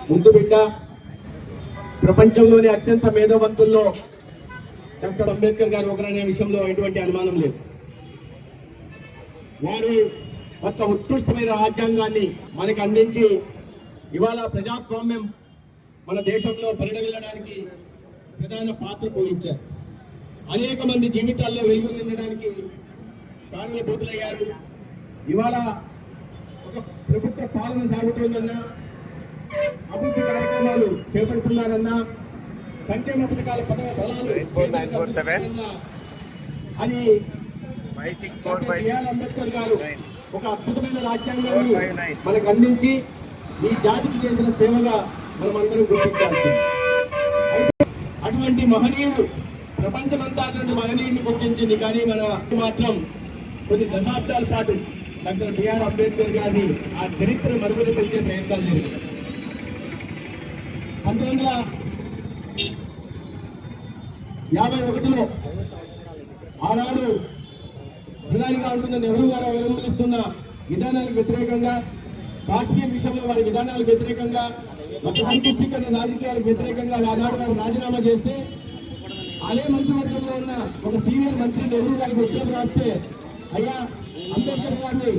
ముందు బిడ్డ ప్రపంచంలోని అత్యంత మేధావంతుల్లో డాక్టర్ అంబేద్కర్ గారు ఒకరనే విషయంలో ఎటువంటి అనుమానం లేదు. వారు ఒక ఉత్కృష్టమైన రాజ్యాంగాన్ని మనకు అందించి ఇవాళ ప్రజాస్వామ్యం మన దేశంలో పరిణమిల్లడానికి ప్రధాన పాత్ర పోషించారు. అనేక మంది జీవితాల్లో వెలుగు నిండడానికి కారణభూతులయ్యారు. ఇవాళ ఒక ప్రభుత్వ పాలన సాగుతుందన్నా, అభివృద్ధి కార్యక్రమాలు చేపడుతున్నారన్నా, సంక్షేమ పథకాల అది అంబేద్కర్ గారు ఒక అద్భుతమైన రాజ్యాంగాన్ని మనకు అందించి ఈ జాతికి చేసిన సేవగా మనం అందరం గుర్తించాల్సింది. అయితే అటువంటి మహనీయుడు ప్రపంచమంతా అటువంటి మహనీయుడిని గుర్తించింది, కానీ మన మాత్రం కొన్ని దశాబ్దాల పాటు డాక్టర్ బిఆర్ అంబేద్కర్ గారిని ఆ చరిత్ర మరుగున పెంచే ప్రయత్నాలు జరిగాయి. 1951లో ఆనాడు ప్రధానిగా ఉంటున్న నెహ్రూ గారు అవలంబిస్తున్న విధానాలకు వ్యతిరేకంగా, కాశ్మీర్ విషయంలో వారి విధానాలకు వ్యతిరేకంగా, మత సంకుష్టీకరణ రాజకీయాలకు వ్యతిరేకంగా ఆనాడు వారు రాజీనామా చేస్తే, అదే మంత్రివర్గంలో ఉన్న ఒక సీనియర్ మంత్రి నెహ్రూ గారికి ఉత్తరం రాస్తే, అయ్యా అంబేద్కర్ గారిని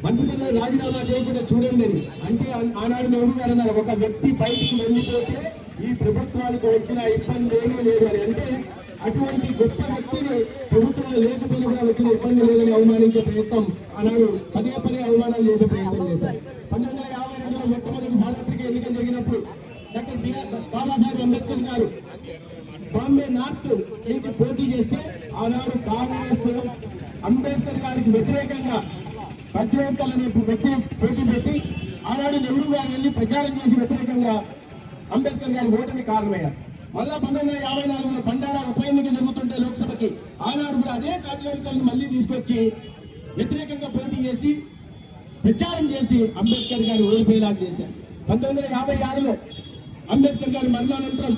మంత్రి పదవి రాజీనామా చేయకుండా చూడండి అంటే, ఆనాడు నెహ్రూ గారు అన్నారు, ఒక వ్యక్తి బయటికి వెళ్ళిపోతే ఈ ప్రభుత్వానికి వచ్చిన ఇబ్బంది ఏమీ లేదు అని. అంటే అటువంటి గొప్ప వ్యక్తిని ప్రభుత్వంలో లేకపోయినా కూడా వచ్చిన ఇబ్బంది లేదని అవమానించే ప్రయత్నం ఆనాడు పదే అవమానాలు చేసే ప్రయత్నం చేశారు. 1952లో మొట్టమొదటి సార్వత్రిక ఎన్నికలు జరిగినప్పుడు డాక్టర్ బాబాసాహెబ్ అంబేద్కర్ గారు బాంబే నార్త్ నుంచి పోటీ చేస్తే, ఆనాడు కాంగ్రెస్ అంబేద్కర్ గారికి వ్యతిరేకంగా పచ్చవేకల్ అనే వ్యక్తి పోటీ పెట్టి, ఆనాడు నెహ్రూ గారు వెళ్ళి ప్రచారం చేసి వ్యతిరేకంగా అంబేద్కర్ గారి ఓటమి కారణమయ్యారు. మళ్ళా 1954లో బండారా ఉప ఎన్నిక జరుగుతుంటే లోక్సభకి, ఆనాడు కూడా అదే కాజవేకల్ని మళ్ళీ తీసుకొచ్చి వ్యతిరేకంగా పోటీ చేసి ప్రచారం చేసి అంబేద్కర్ గారు ఓడిపోయేలాగా చేశారు. 1956లో అంబేద్కర్ గారి మరణానంతరం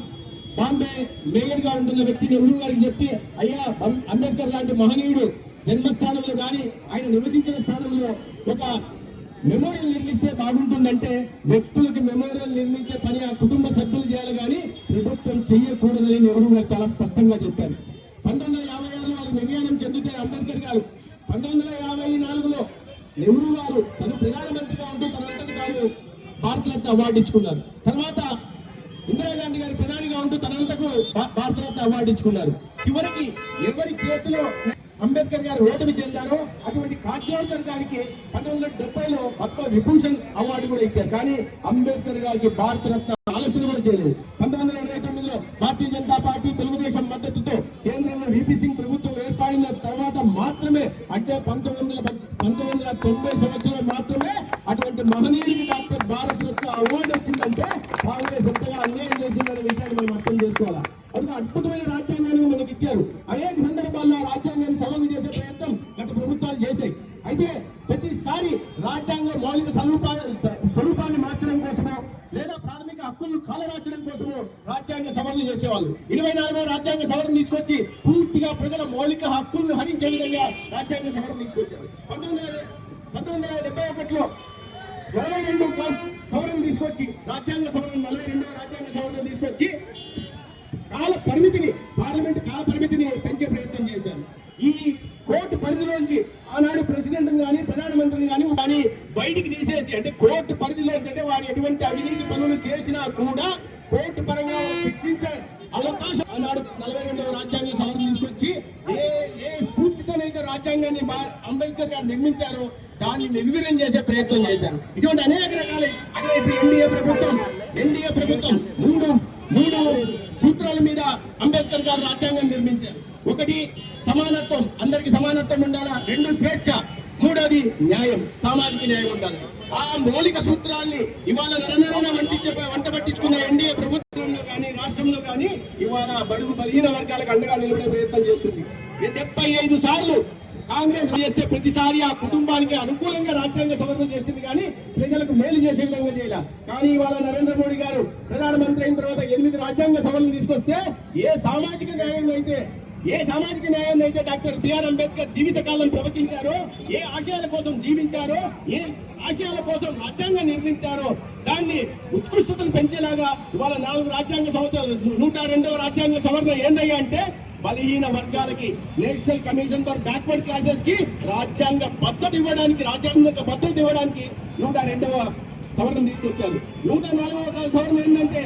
బాంబే మేయర్ గా ఉంటున్న వ్యక్తి నెహ్రూ గారికి చెప్పి, అయ్యా అంబేద్కర్ లాంటి మహనీయుడు జన్మస్థానంలో కానీ ఆయన నివసించిన స్థానంలో ఒక మెమోరియల్ నిర్మిస్తే బాగుంటుందంటే, వ్యక్తులకు మెమోరియల్ నిర్మించే పని ఆ కుటుంబ సభ్యులు చేయాలి కానీ ప్రభుత్వం చెయ్యకూడదని నెహ్రూ గారు చాలా స్పష్టంగా చెప్పారు. 1956లో వారు నిర్యాణం చెందితే అంబేద్కర్ గారు 1954లో నెహ్రూ గారు తను ప్రధానమంత్రిగా ఉంటూ తనంతటి గారు భారతరత్న అవార్డు ఇచ్చుకున్నారు. తర్వాత ఇందిరాగాంధీ గారు ప్రధానిగా ఉంటూ తనంతకు భారతరత్న అవార్డు ఇచ్చుకున్నారు. చివరికి ఎవరి చేతిలో అంబేద్కర్ గారు ఓటమి చెందారో అటువంటి కాజవేకర్ గారికి 1970లో పద్మ విభూషణ్ అవార్డు కూడా ఇచ్చారు. కానీ అంబేద్కర్ గారికి భారతరత్న ఆలోచన కూడా చేయలేదు. 1929లో భారతీయ జనతా పార్టీ తెలుగుదేశం మద్దతుతో కేంద్రంలో విపి సింగ్ ప్రభుత్వం ఏర్పడిన తర్వాత మాత్రమే, అంటే 1990 సంవత్సరంలో మాత్రమే అటువంటి మహనీయుడికి డాక్టర్ భారతరత్న అవార్డు వచ్చిందంటే కాంగ్రెస్ ఎంతగా అన్యాయం చేసిందనే విషయాన్ని మనం అర్థం చేసుకోవాలా. అందుకే అద్భుతమైన రాజ్యాంగాన్ని మనకి ఇచ్చారు. అనేక సందర్భాల్లో రాజ్యాంగాన్ని సవరణ చేసే ప్రయత్నం గత ప్రభుత్వాలు చేశాయి. అయితే ప్రతిసారి రాజ్యాంగ మౌలిక స్వరూపాన్ని మార్చడం కోసమో లేదా ప్రాథమిక హక్కులను కాలరాచడం కోసమో రాజ్యాంగ సవరణ చేసేవాళ్ళు. 24వ రాజ్యాంగ సవరణ తీసుకొచ్చి పూర్తిగా ప్రజల మౌలిక హక్కులను హరించే విధంగా రాజ్యాంగ సవరణ తీసుకొచ్చారు. 1971లో 42 సవరణ తీసుకొచ్చి రాజ్యాంగ సవరణ 42వ రాజ్యాంగ సవరణ తీసుకొచ్చి కాల పరిమితిని, పార్లమెంట్ కాల పరిమితిని పెంచే ప్రయత్నం చేశారు. ఈ కోర్టు పరిధిలోంచి ఆనాడు ప్రెసిడెంట్ కానీ ప్రధానమంత్రిని కానీ బయటికి తీసేసి, అంటే కోర్టు పరిధిలోంచి అంటే వారు ఎటువంటి అవినీతి పనులు చేసినా కూడా కోర్టు పరంగా శిక్షించే అవకాశం ఆనాడు 42వ రాజ్యాంగ సవరణ తీసుకొచ్చి ఏ స్ఫూర్తితోనైతే రాజ్యాంగాన్ని అంబేద్కర్ గారు నిర్మించారో దాన్ని నిర్వీర్యం చేసే ప్రయత్నం చేశారు. ఇటువంటి అనేక రకాల, అదే ఇప్పుడు ఎన్డీఏ ప్రభుత్వం మూడు సూత్రాల మీద అంబేద్కర్ గారు రాజ్యాంగం నిర్మించారు. ఒకటి సమానత్వం, అందరికి సమానత్వం ఉండాలా. 2 స్వేచ్ఛ, 3వది న్యాయం, సామాజిక న్యాయం ఉండాలి. ఆ మౌలిక సూత్రాల్ని ఇవాళ వంట పట్టించుకున్న ఎన్డీఏ ప్రభుత్వంలో కానీ రాష్ట్రంలో కానీ ఇవాళ బడుగు బలహీన వర్గాలకు అండగా నిలబడే ప్రయత్నం చేస్తుంది. 75 సార్లు కాంగ్రెస్ చేస్తే ప్రతిసారి ఆ కుటుంబానికి అనుకూలంగా రాజ్యాంగ సవరణ చేసింది, కానీ ప్రజలకు మేలు చేసే విధంగా చేయాల. కానీ ఇవాళ నరేంద్ర మోడీ గారు ప్రధానమంత్రి అయిన తర్వాత 8 రాజ్యాంగ సవరణలు తీసుకొస్తే ఏ సామాజిక న్యాయం అయితే ఏ సామాజిక న్యాయాన్ని అయితే డాక్టర్ బిఆర్ అంబేద్కర్ జీవితకాలం ప్రవచించారో, ఏ ఆశయాల కోసం జీవించారో, ఏ ఆశయాల కోసం రాజ్యాంగం నిర్మించారో దాన్ని ఉత్కృష్టతను పెంచేలాగా ఇవాళ 4 రాజ్యాంగ సంవత్సరాలు 102వ రాజ్యాంగ సవరణ ఏందయ్యా అంటే బలహీన వర్గాలకి national commission for backward classes కి రాజ్యాంగ భద్రత ఇవ్వడానికి 102వ సవరణ తీసుకొచ్చారు. 104వ సవరణ ఏంటంటే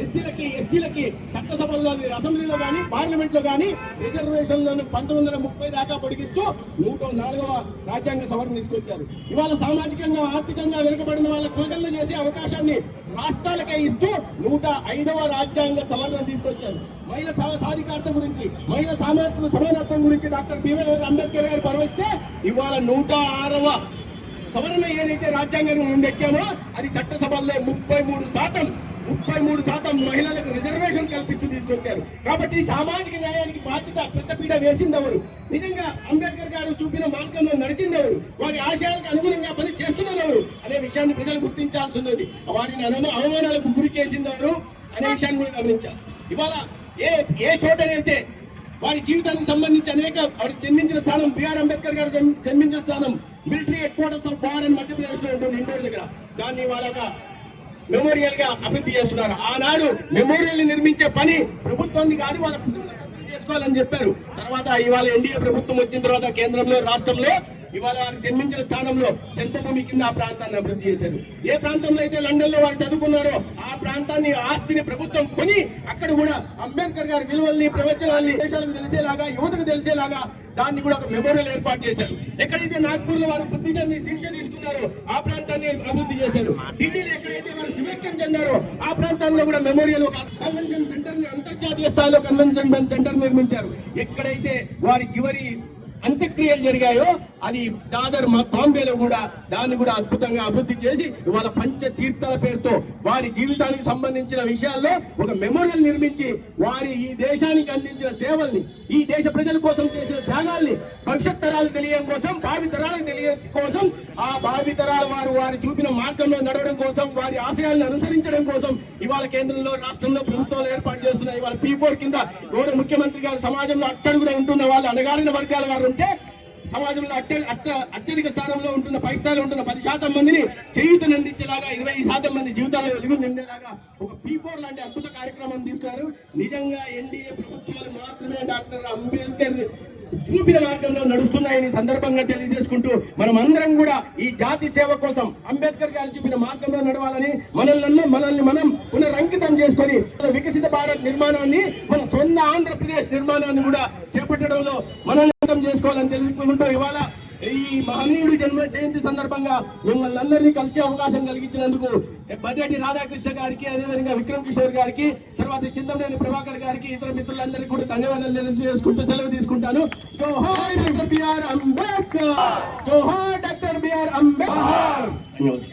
ఎస్సీలకి ఎస్టీలకి చట్టసభల్లో అసెంబ్లీలో కానీ పార్లమెంట్ లో కానీ రిజర్వేషన్లను 1930 దాకా పొడిగిస్తూ 104వ రాజ్యాంగ సవరణ తీసుకొచ్చారు. ఇవాళ సామాజికంగా ఆర్థికంగా వెనుకబడిన వాళ్ళ కులగణన చేసే అవకాశాన్ని రాష్ట్రాలకే ఇస్తూ 105వ రాజ్యాంగ సవరణ తీసుకొచ్చారు. మహిళా సాధికారత గురించి, మహిళా సమానత్వం గురించి డాక్టర్ బిఆర్ అంబేద్కర్ గారు పర్వస్తే ఇవాళ 106వ సవరణ ఏదైతే రాజ్యాంగాన్ని మనం తెచ్చామో అది చట్టసభల్లో 33% మహిళలకు రిజర్వేషన్ కల్పిస్తూ తీసుకొచ్చారు. కాబట్టి సామాజిక న్యాయానికి బాధ్యత పెద్దపీట వేసిందెవరు? నిజంగా అంబేద్కర్ గారు చూపిన మార్గంలో నడిచిందెవరు? వారి ఆశయాలకు అనుగుణంగా పని చేస్తున్నదెవరు అనే విషయాన్ని ప్రజలు గుర్తించాల్సి ఉన్నది. వారిని అవమానాలకు గురి చేసిందెవరు అనే విషయాన్ని కూడా గమనించాలి. ఇవాళ ఏ చోటనైతే వారి జీవితానికి సంబంధించి అనేక వారు జన్మించిన స్థానం బిఆర్ అంబేద్కర్ గారు జన్మించిన స్థానం military head quarters of war అని మధ్యప్రదేశ్ లో ఉంటుంది ఇండోర్ దగ్గర. దాన్ని వాళ్ళ మెమోరియల్ గా అభివృద్ధి చేస్తున్నారు. ఆనాడు మెమోరియల్ నిర్మించే పని ప్రభుత్వాన్ని కాదు, వాళ్ళ చేసుకోవాలని చెప్పారు. తర్వాత ఇవాళ ఎన్డీఏ ప్రభుత్వం వచ్చిన తర్వాత కేంద్రంలో రాష్ట్రంలో ఇవాళ వారు జన్మించిన స్థానంలో జన్మభూమి కింద ఆ ప్రాంతాన్ని అభివృద్ధి చేశారు. ఏ ప్రాంతంలో అయితే లండన్ లో వారు చదువుకున్నారో ఆ ప్రాంతాన్ని ఆస్తిని ప్రభుత్వం కొని అక్కడ కూడా అంబేద్కర్ గారి విలువల్ని ప్రవచనాల్ని దేశాలకు తెలిసేలాగా యువతకు తెలిసేలాగా దాన్ని కూడా ఒక మెమోరియల్ ఏర్పాటు చేశారు. ఎక్కడైతే నాగ్పూర్ లో వారు బుద్ధి చెంది దీక్ష తీసుకున్నారో ఆ ప్రాంతాన్ని అభివృద్ధి చేశారు. ఢిల్లీలో ఎక్కడైతే వారు శివైక్యం చెందారో ఆ ప్రాంతాల్లో కూడా మెమోరియల్ ఒక కన్వెన్షన్ సెంటర్ ని అంతర్జాతీయ స్థాయిలో కన్వెన్షన్ సెంటర్ నిర్మించారు. ఎక్కడైతే వారి చివరి అంత్యక్రియలు జరిగాయో అది దాదర్ బాంబేలో కూడా దాన్ని కూడా అద్భుతంగా అభివృద్ధి చేసి ఇవాళ పంచ తీర్థాల పేరుతో వారి జీవితానికి సంబంధించిన విషయాల్లో ఒక మెమోరియల్ నిర్మించి వారి ఈ దేశానికి అందించిన సేవల్ని, ఈ దేశ ప్రజల కోసం చేసిన త్యాగాల్ని భవిష్యత్ తరాలు తెలియడం కోసం, భావి తరాలకు తెలియడం కోసం, ఆ భావి తరాల వారు చూపిన మార్గంలో నడవడం కోసం, వారి ఆశయాలను అనుసరించడం కోసం ఇవాళ కేంద్రంలో రాష్ట్రంలో ప్రభుత్వాలు ఏర్పాటు చేస్తున్నాయి. ఇవాళ P4 కింద గౌరవ ముఖ్యమంత్రి గారు సమాజంలో అట్టడుగున ఉంటున్న వాళ్ళు, అణగారిన వర్గాల వారు ఉంటే సమాజంలో అత్యధిక స్థానంలో ఉంటున్న 5 స్థాయిలో ఉంటున్న 10% మందిని చేయూతనందించేలాగా 20% మంది జీవితాల్లో వెలుగు నిండేలాగా ఒక P4 లాంటి అద్భుత కార్యక్రమం తీసుకున్నారు. నిజంగా ఎన్డీఏ ప్రభుత్వాలు మాత్రమే డాక్టర్ అంబేద్కర్ చూపిన మార్గంలో నడుస్తున్నాయని సందర్భంగా తెలియజేసుకుంటూ మనం అందరం కూడా ఈ జాతి సేవ కోసం అంబేద్కర్ గారు చూపిన మార్గంలో నడవాలని మనల్ని మనం పునరంకితం చేసుకొని వికసిత భారత్ నిర్మాణాన్ని, మన సొంత ఆంధ్రప్రదేశ్ నిర్మాణాన్ని కూడా చేపట్టడంలో మనల్ని చేసుకోవాలని తెలుసుకుంటూ ఇవాళ ఈ మహనీయుడు జన్మ జయంతి సందర్భంగా మిమ్మల్ని అందరినీ కలిసే అవకాశం కలిగించినందుకు బడ్జెటి రాధాకృష్ణ గారికి, అదేవిధంగా విక్రమ్ కిషోర్ గారికి, తర్వాత చింతమనేని ప్రభాకర్ గారికి, ఇతర మిత్రులందరికీ కూడా ధన్యవాదాలు తెలియజేసుకుంటూ సెలవు తీసుకుంటాను. జోహార్ డాక్టర్ బిఆర్ అంబేద్కర్, జోహార్ డాక్టర్ బిఆర్ అంబేద్కర్. ధన్యవాదాలు.